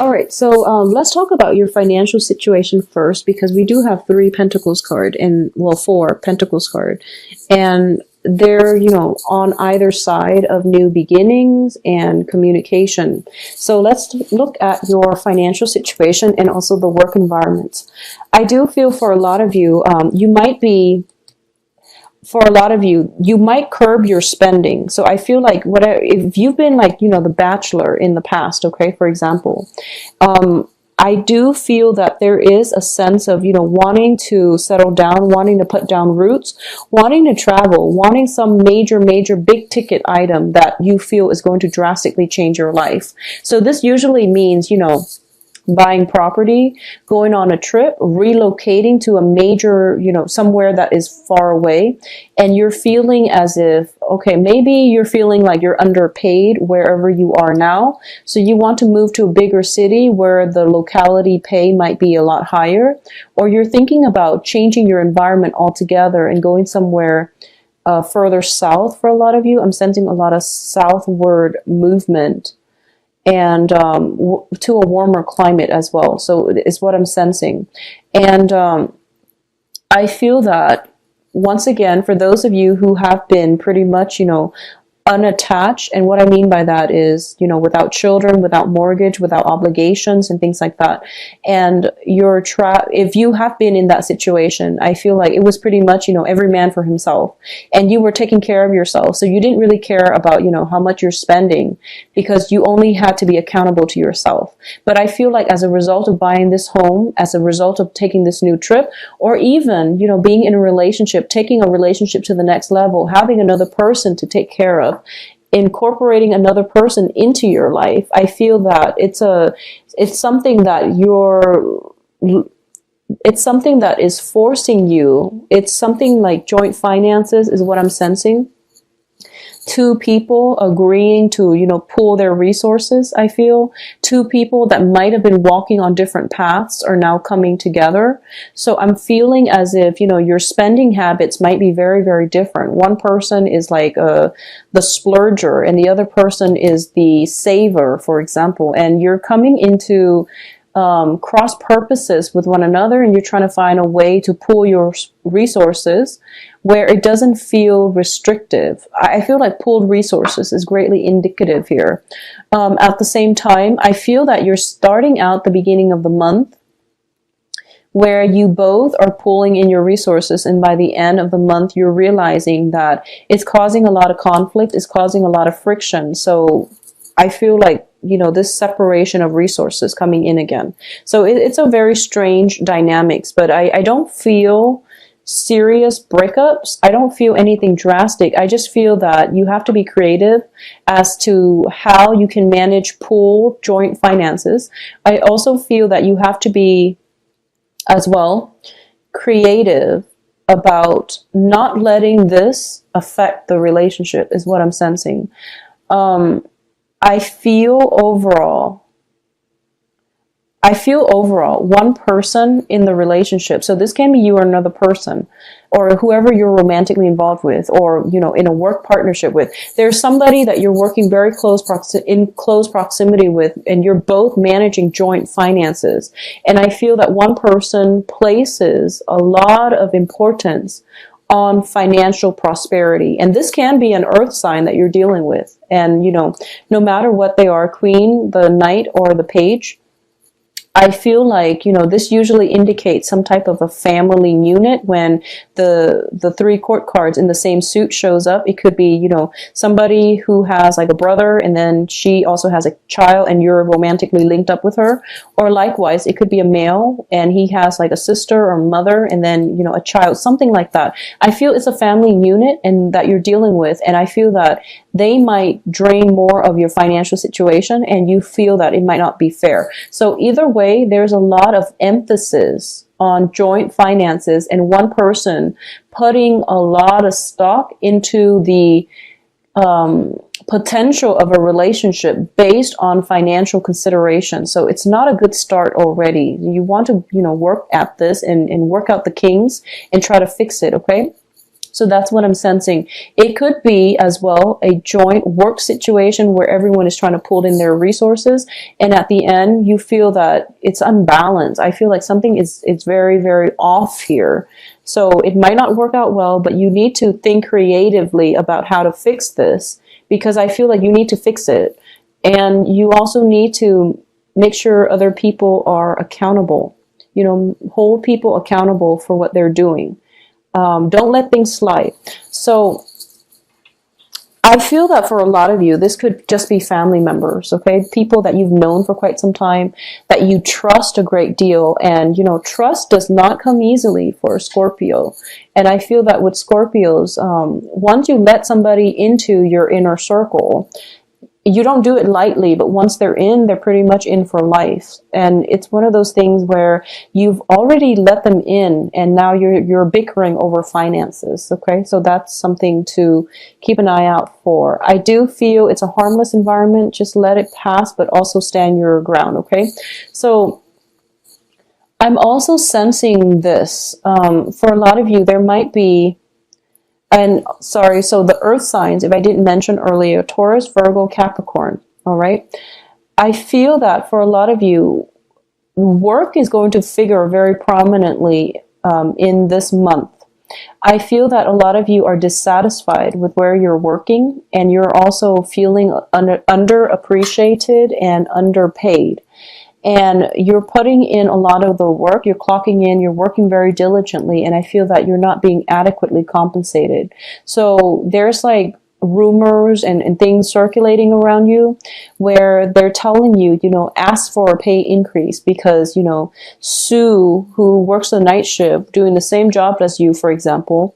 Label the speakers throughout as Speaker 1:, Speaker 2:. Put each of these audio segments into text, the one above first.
Speaker 1: All right, so let's talk about your financial situation first, because we do have three Pentacles card and, well, four Pentacles card, and they're, on either side of new beginnings and communication. So let's look at your financial situation and also the work environment. I do feel for a lot of you, you might curb your spending. So I feel like if you've been like, the bachelor in the past, okay, for example, I do feel that there is a sense of, wanting to settle down, wanting to put down roots, wanting to travel, wanting some major big ticket item that you feel is going to drastically change your life. So this usually means, buying property, going on a trip, relocating to a major, somewhere that is far away. And you're feeling as if, okay, maybe you're feeling like you're underpaid wherever you are now. So you want to move to a bigger city where the locality pay might be a lot higher. Or you're thinking about changing your environment altogether and going somewhere further south. For a lot of you, I'm sensing a lot of southward movement, and to a warmer climate as well. So it's what I'm sensing. And I feel that, once again, for those of you who have been pretty much, unattached, and what I mean by that is, without children, without mortgage, without obligations and things like that. And if you have been in that situation, I feel like it was pretty much, every man for himself, and you were taking care of yourself. So you didn't really care about, how much you're spending, because you only had to be accountable to yourself. But I feel like as a result of buying this home, as a result of taking this new trip, or even, being in a relationship, taking a relationship to the next level, having another person to take care of, incorporating another person into your life, I feel that it's something that is forcing you. It's something like joint finances is what I'm sensing. Two people agreeing to, pool their resources, I feel. Two people that might have been walking on different paths are now coming together. So I'm feeling as if, your spending habits might be very, very different. One person is like the splurger, and the other person is the saver, for example. And you're coming into cross purposes with one another, and you're trying to find a way to pool your resources where it doesn't feel restrictive. I feel like pooled resources is greatly indicative here. At the same time, I feel that you're starting out the beginning of the month where you both are pooling in your resources, and by the end of the month, you're realizing that it's causing a lot of conflict, it's causing a lot of friction. So I feel like, this separation of resources coming in again. So it's a very strange dynamics, but I don't feel serious breakups. I don't feel anything drastic. I just feel that you have to be creative as to how you can manage pool joint finances. I also feel that you have to be, as well, creative about not letting this affect the relationship is what I'm sensing. I feel overall, one person in the relationship, so this can be you or another person, or whoever you're romantically involved with, or, in a work partnership with. There's somebody that you're working very in close proximity with, and you're both managing joint finances. And I feel that one person places a lot of importance on financial prosperity. And this can be an earth sign that you're dealing with. And, no matter what they are, Queen, the Knight, or the Page, I feel like, this usually indicates some type of a family unit when the three court cards in the same suit shows up. It could be, somebody who has like a brother, and then she also has a child, and you're romantically linked up with her. Or likewise, it could be a male and he has like a sister or mother, and then, a child, something like that. I feel it's a family unit and that you're dealing with. And I feel that they might drain more of your financial situation, and you feel that it might not be fair. So either way, there's a lot of emphasis on joint finances, and one person putting a lot of stock into the potential of a relationship based on financial consideration. So it's not a good start already. You want to, work at this and work out the kinks and try to fix it, okay? So that's what I'm sensing. It could be as well a joint work situation where everyone is trying to pull in their resources. And at the end, you feel that it's unbalanced. I feel like something is very, very off here. So it might not work out well, but you need to think creatively about how to fix this, because I feel like you need to fix it. And you also need to make sure other people are accountable. You know, hold people accountable for what they're doing. Don't let things slide. So I feel that for a lot of you, this could just be family members, okay? People that you've known for quite some time, that you trust a great deal. And, you know, trust does not come easily for Scorpio. And I feel that with Scorpios, once you let somebody into your inner circle, you don't do it lightly, but once they're in, they're pretty much in for life. And it's one of those things where you've already let them in, and now you're bickering over finances. Okay, so that's something to keep an eye out for. I do feel it's a harmless environment. Just let it pass, but also stand your ground. Okay, so I'm also sensing this. For a lot of you, there might be. And sorry, so the earth signs, if I didn't mention earlier, Taurus, Virgo, Capricorn, all right? I feel that for a lot of you, work is going to figure very prominently in this month. I feel that a lot of you are dissatisfied with where you're working, and you're also feeling underappreciated and underpaid. And you're putting in a lot of the work, you're clocking in, you're working very diligently, and I feel that you're not being adequately compensated. So there's like rumors and things circulating around you where they're telling you, you know, ask for a pay increase because, you know, Sue, who works the night shift, doing the same job as you, for example,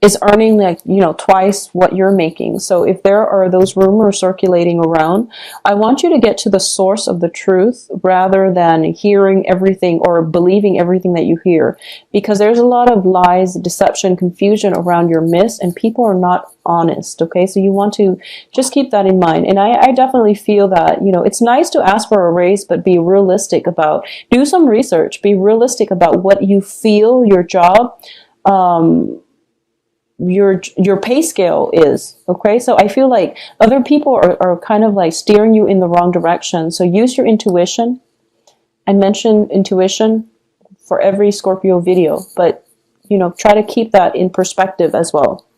Speaker 1: is earning like, you know, twice what you're making. So if there are those rumors circulating around, I want you to get to the source of the truth rather than hearing everything or believing everything that you hear, because there's a lot of lies, deception, confusion around your midst, and people are not honest. Okay, so you want to just keep that in mind. And I definitely feel that, you know, it's nice to ask for a raise, but be realistic about, do some research, be realistic about what you feel your job, your pay scale is. Okay, so I feel like other people are kind of like steering you in the wrong direction. So use your intuition. I mentioned intuition for every Scorpio video, but you know, try to keep that in perspective as well.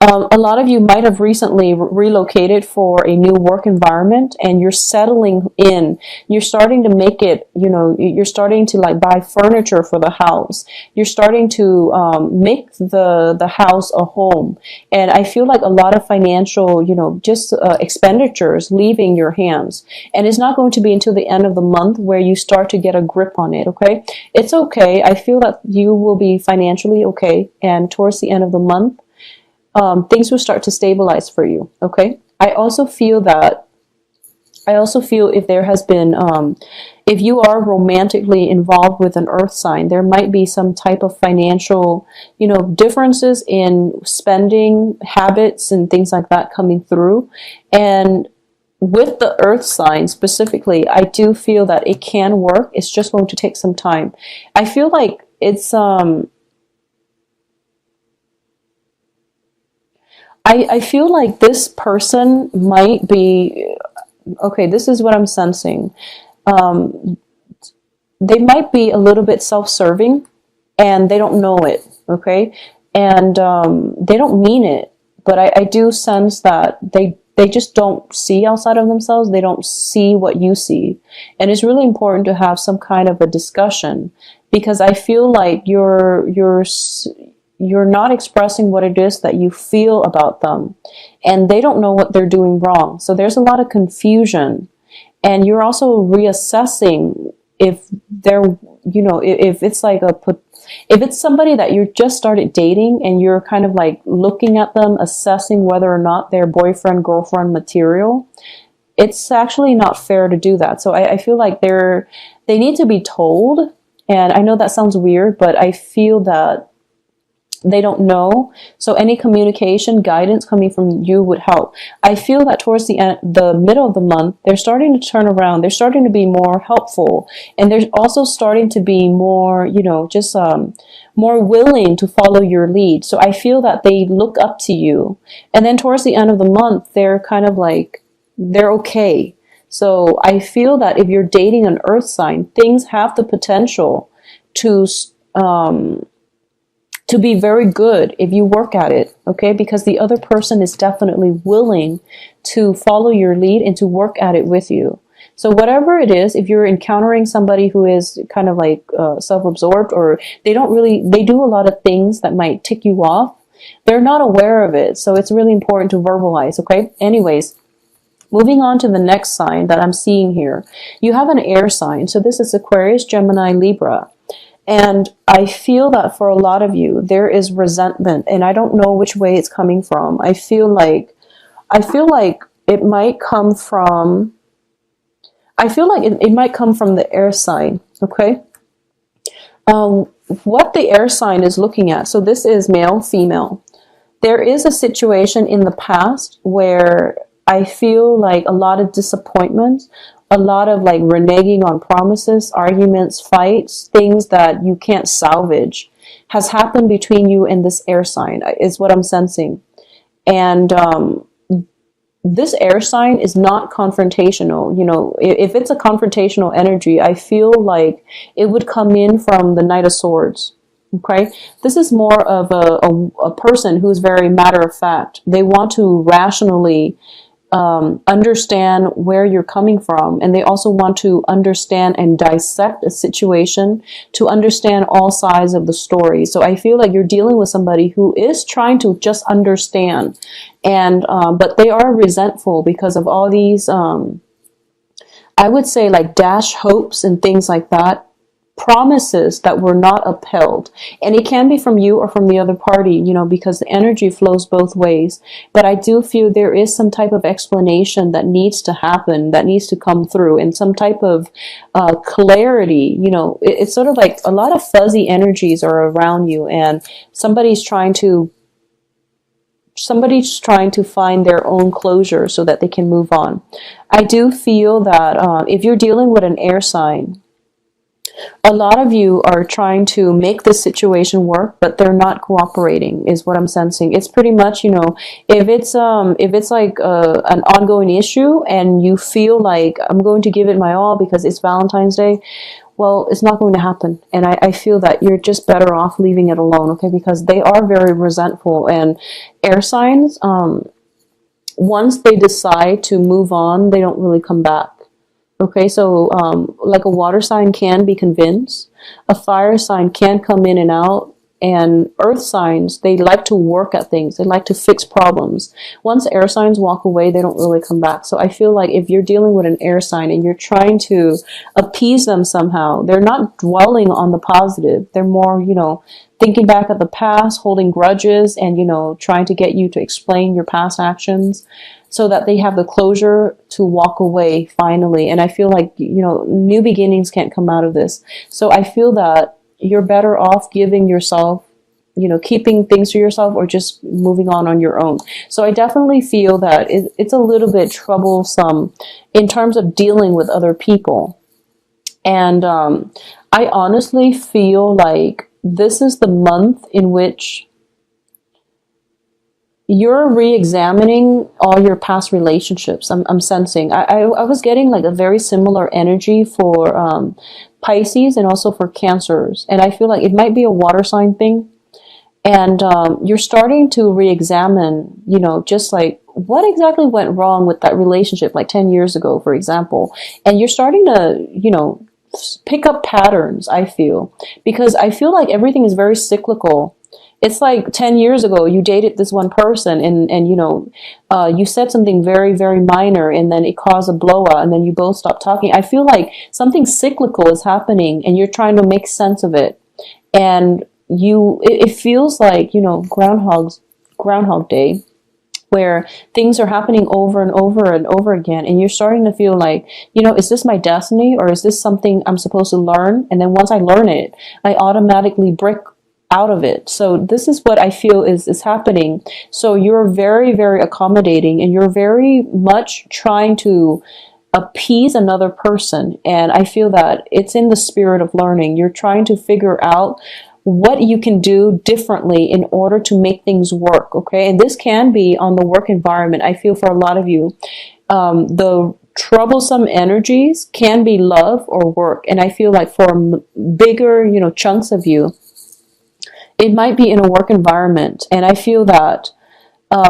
Speaker 1: A lot of you might have recently relocated for a new work environment, and you're settling in. You're starting to make it, you know, you're starting to like buy furniture for the house. You're starting to make the house a home. And I feel like a lot of financial, you know, just expenditures leaving your hands. And it's not going to be until the end of the month where you start to get a grip on it, okay? It's okay. I feel that you will be financially okay. And towards the end of the month, things will start to stabilize for you. Okay. I also feel if there has been, if you are romantically involved with an earth sign, there might be some type of financial, you know, differences in spending habits and things like that coming through. And with the earth sign specifically, I do feel that it can work. It's just going to take some time. I feel like it's, I feel like this person might be, okay, this is what I'm sensing. They might be a little bit self-serving and they don't know it, okay? And they don't mean it, but I do sense that they just don't see outside of themselves. They don't see what you see. And it's really important to have some kind of a discussion, because I feel like you're not expressing what it is that you feel about them, and they don't know what they're doing wrong. So there's a lot of confusion, and you're also reassessing if they're, you know, if it's like if it's somebody that you just started dating and you're kind of like looking at them, assessing whether or not they're boyfriend, girlfriend material, it's actually not fair to do that. So I feel like they need to be told. And I know that sounds weird, but I feel that they don't know. So any communication, guidance coming from you would help. I feel that towards the middle of the month, they're starting to turn around. They're starting to be more helpful. And they're also starting to be more, just more willing to follow your lead. So I feel that they look up to you. And then towards the end of the month, they're kind of like, they're okay. So I feel that if you're dating an earth sign, things have the potential to be very good if you work at it, okay? Because the other person is definitely willing to follow your lead and to work at it with you. So whatever it is, if you're encountering somebody who is kind of like self-absorbed, or they do a lot of things that might tick you off, they're not aware of it. So it's really important to verbalize, okay? Anyways, moving on to the next sign that I'm seeing here. You have an air sign. So this is Aquarius, Gemini, Libra. And I feel that for a lot of you, there is resentment, and I don't know which way it's coming from. I feel like it might come from, it might come from the air sign, okay? What the air sign is looking at, so this is male, female. There is a situation in the past where I feel like a lot of disappointment, a lot of like reneging on promises, arguments, fights, things that you can't salvage has happened between you and this air sign, is what I'm sensing. And this air sign is not confrontational. If it's a confrontational energy, I feel like it would come in from the Knight of Swords. Okay, this is more of a person who's very matter of fact. They want to rationally understand where you're coming from, and they also want to understand and dissect a situation to understand all sides of the story. So I feel like you're dealing with somebody who is trying to just understand, and but they are resentful because of all these I would say like dash hopes and things like that, promises that were not upheld. And it can be from you or from the other party, because the energy flows both ways. But I do feel there is some type of explanation that needs to happen, that needs to come through, and some type of clarity. It's sort of like a lot of fuzzy energies are around you, and somebody's trying to find their own closure so that they can move on. I do feel that if you're dealing with an air sign, a lot of you are trying to make this situation work, but they're not cooperating, is what I'm sensing. It's pretty much, if it's like an ongoing issue and you feel like I'm going to give it my all because it's Valentine's Day, well, it's not going to happen. And I feel that you're just better off leaving it alone, okay? Because they are very resentful, and air signs, once they decide to move on, they don't really come back. Okay, so like a water sign can be convinced, a fire sign can come in and out, and earth signs, they like to work at things, they like to fix problems. Once air signs walk away, they don't really come back. So I feel like if you're dealing with an air sign and you're trying to appease them somehow, they're not dwelling on the positive. They're more, thinking back at the past, holding grudges, and, trying to get you to explain your past actions, so that they have the closure to walk away finally. And I feel like, new beginnings can't come out of this. So I feel that you're better off giving yourself, keeping things to yourself, or just moving on your own. So I definitely feel that it's a little bit troublesome in terms of dealing with other people. And I honestly feel like this is the month in which you're re-examining all your past relationships. I'm sensing. I was getting like a very similar energy for Pisces and also for Cancers. And I feel like it might be a water sign thing. And you're starting to re-examine, just like what exactly went wrong with that relationship like 10 years ago, for example. And you're starting to, pick up patterns, I feel. Because I feel like everything is very cyclical. It's like 10 years ago, you dated this one person and you said something very, very minor, and then it caused a blowout, and then you both stopped talking. I feel like something cyclical is happening and you're trying to make sense of it. And it feels like, Groundhog Day, where things are happening over and over and over again. And you're starting to feel like, is this my destiny, or is this something I'm supposed to learn? And then once I learn it, I automatically break out of it. So this is what I feel is happening. So you're very, very accommodating, and you're very much trying to appease another person. And I feel that it's in the spirit of learning. You're trying to figure out what you can do differently in order to make things work. Okay. And this can be on the work environment. I feel for a lot of you, the troublesome energies can be love or work. And I feel like for bigger, chunks of you, it might be in a work environment. And I feel that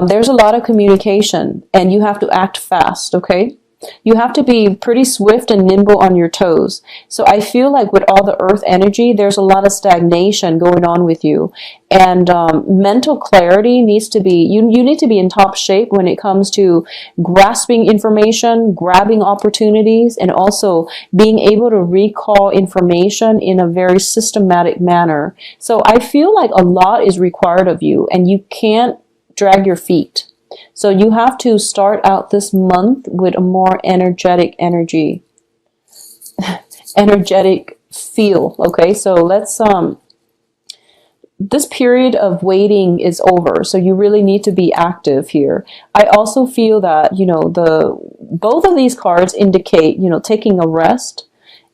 Speaker 1: there's a lot of communication, and you have to act fast. Okay. You have to be pretty swift and nimble on your toes. So I feel like with all the earth energy, there's a lot of stagnation going on with you. And mental clarity needs to be, you need to be in top shape when it comes to grasping information, grabbing opportunities, and also being able to recall information in a very systematic manner. So I feel like a lot is required of you, and you can't drag your feet. So you have to start out this month with a more energetic energetic feel. Okay, so let's this period of waiting is over, so you really need to be active here. I also feel that both of these cards indicate taking a rest,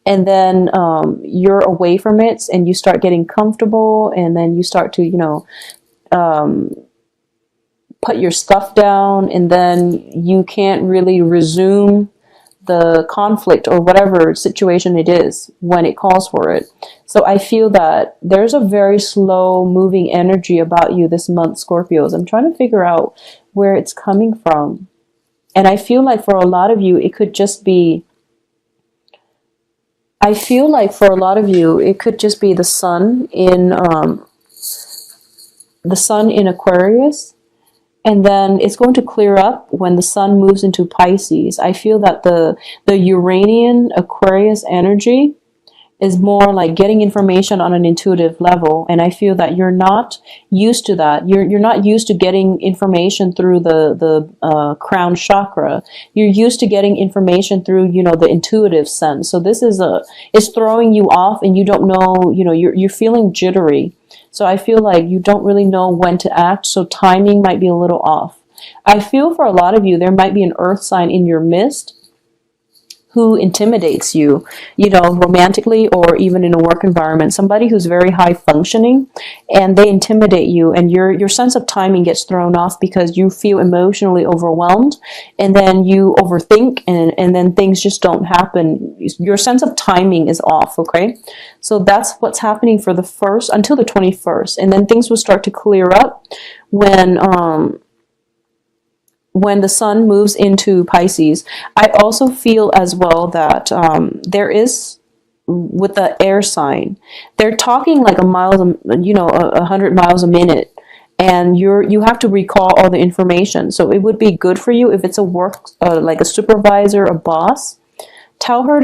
Speaker 1: and then you're away from it and you start getting comfortable, and then you start to put your stuff down, and then you can't really resume the conflict or whatever situation it is when it calls for it. So I feel that there's a very slow moving energy about you this month, Scorpios. I'm trying to figure out where it's coming from. And I feel like for a lot of you, it could just be the sun in Aquarius. And then it's going to clear up when the sun moves into Pisces. I feel that the Uranian Aquarius energy is more like getting information on an intuitive level. And I feel that you're not used to that. You're not used to getting information through the crown chakra. You're used to getting information through, the intuitive sense. So this is throwing you off, and you don't know, you're feeling jittery. So I feel like you don't really know when to act, so timing might be a little off. I feel for a lot of you, there might be an earth sign in your midst who intimidates you, romantically or even in a work environment. Somebody who's very high functioning, and they intimidate you, and your sense of timing gets thrown off because you feel emotionally overwhelmed, and then you overthink, and then things just don't happen. Your sense of timing is off, okay? So that's what's happening for the first until the 21st, and then things will start to clear up when the sun moves into Pisces. I also feel as well that there is, with the air sign, they're talking like 100 miles a minute, and you have to recall all the information. So it would be good for you if it's a work, like a supervisor, a boss. Tell her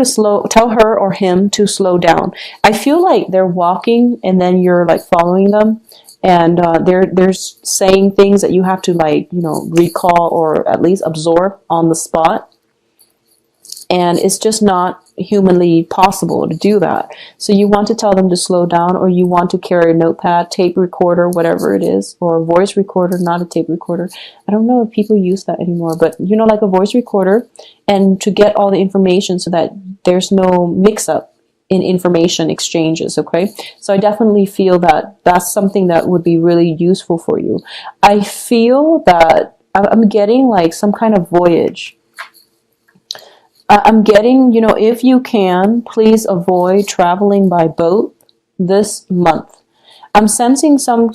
Speaker 1: or him to slow down. I feel like they're walking, and then you're like following them. And they're saying things that you have to recall or at least absorb on the spot. And it's just not humanly possible to do that. So you want to tell them to slow down, or you want to carry a notepad, tape recorder, whatever it is, or a voice recorder, not a tape recorder. I don't know if people use that anymore, but like a voice recorder, and to get all the information so that there's no mix-up in information exchanges, okay? So I definitely feel that that's something that would be really useful for you. I feel that I'm getting like some kind of voyage. I'm getting, if you can, please avoid traveling by boat this month. I'm sensing some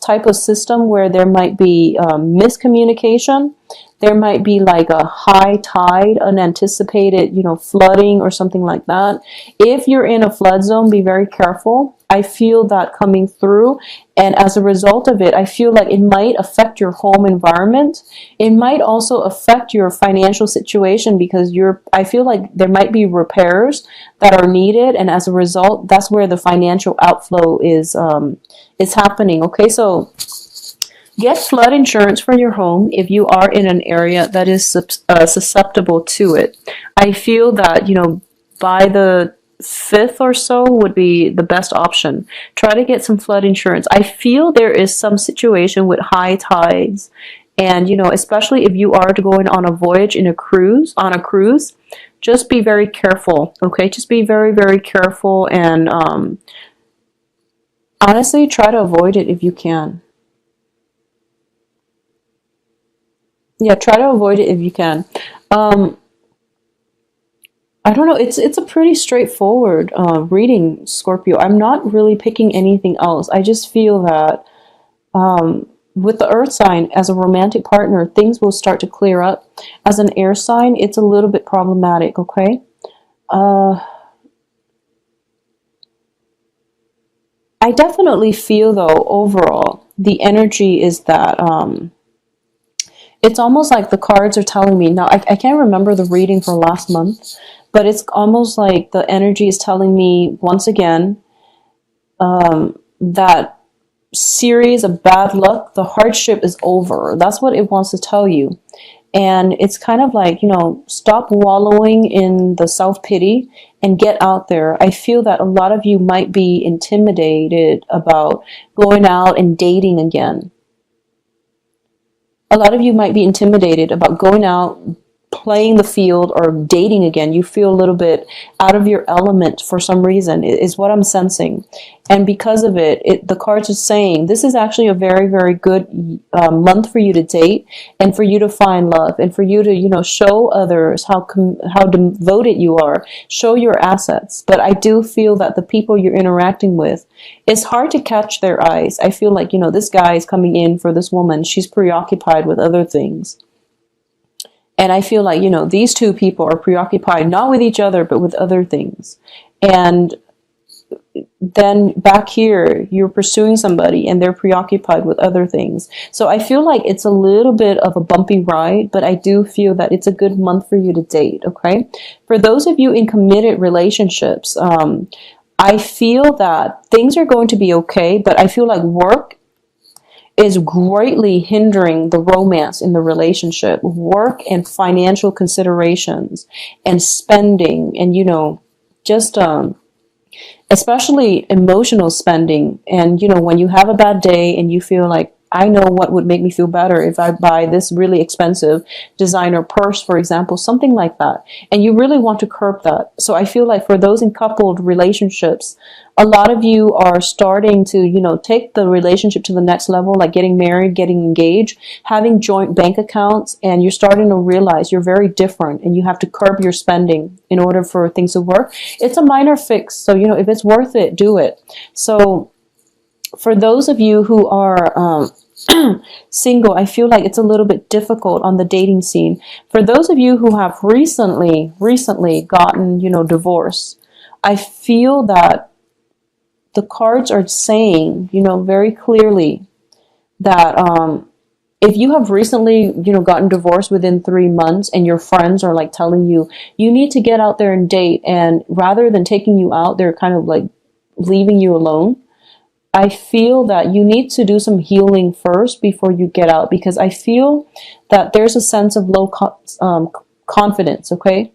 Speaker 1: type of system where there might be miscommunication. There might be like a high tide, unanticipated, flooding or something like that. If you're in a flood zone, be very careful. I feel that coming through. And as a result of it, I feel like it might affect your home environment. It might also affect your financial situation, because I feel like there might be repairs that are needed. And as a result, that's where the financial outflow is happening. Okay, so get flood insurance for your home if you are in an area that is susceptible to it. I feel that, by the 5th or so would be the best option. Try to get some flood insurance. I feel there is some situation with high tides, and especially if you are to go on a voyage in a cruise, just be very careful, okay? Just be very, very careful, and honestly, try to avoid it if you can. Yeah, try to avoid it if you can. Um, I don't know. It's a pretty straightforward reading, Scorpio. I'm not really picking anything else. I just feel that with the Earth sign as a romantic partner, things will start to clear up. As an air sign, it's a little bit problematic. Okay. Uh, I definitely feel though overall the energy is that it's almost like the cards are telling me now. I can't remember the reading for last month, but it's almost like the energy is telling me once again that series of bad luck, the hardship is over. That's what it wants to tell you. And it's kind of like, stop wallowing in the self-pity and get out there. I feel that a lot of you might be intimidated about going out and dating again. A lot of you might be intimidated about going out, playing the field, or dating again. You feel a little bit out of your element for some reason, is what I'm sensing. And because of it, the cards are saying this is actually a very, very good month for you to date and for you to find love and for you to, show others how devoted you are, show your assets. But I do feel that the people you're interacting with, it's hard to catch their eyes. I feel like, this guy is coming in for this woman. She's preoccupied with other things. And I feel like, these two people are preoccupied not with each other, but with other things. And then back here, you're pursuing somebody and they're preoccupied with other things. So I feel like it's a little bit of a bumpy ride, but I do feel that it's a good month for you to date, okay? For those of you in committed relationships, I feel that things are going to be okay, but I feel like work is greatly hindering the romance in the relationship. Work and financial considerations and spending and, just especially emotional spending. And, when you have a bad day and you feel like, I know what would make me feel better if I buy this really expensive designer purse, for example, something like that. And you really want to curb that. So I feel like for those in coupled relationships, a lot of you are starting to, take the relationship to the next level, like getting married, getting engaged, having joint bank accounts, and you're starting to realize you're very different and you have to curb your spending in order for things to work. It's a minor fix. So, if it's worth it, do it. So for those of you who are single, I feel like it's a little bit difficult on the dating scene. For those of you who have recently gotten, divorced, I feel that the cards are saying, very clearly that if you have recently, gotten divorced within 3 months and your friends are like telling you, you need to get out there and date, and rather than taking you out, they're kind of like leaving you alone. I feel that you need to do some healing first before you get out, because I feel that there's a sense of low confidence, okay?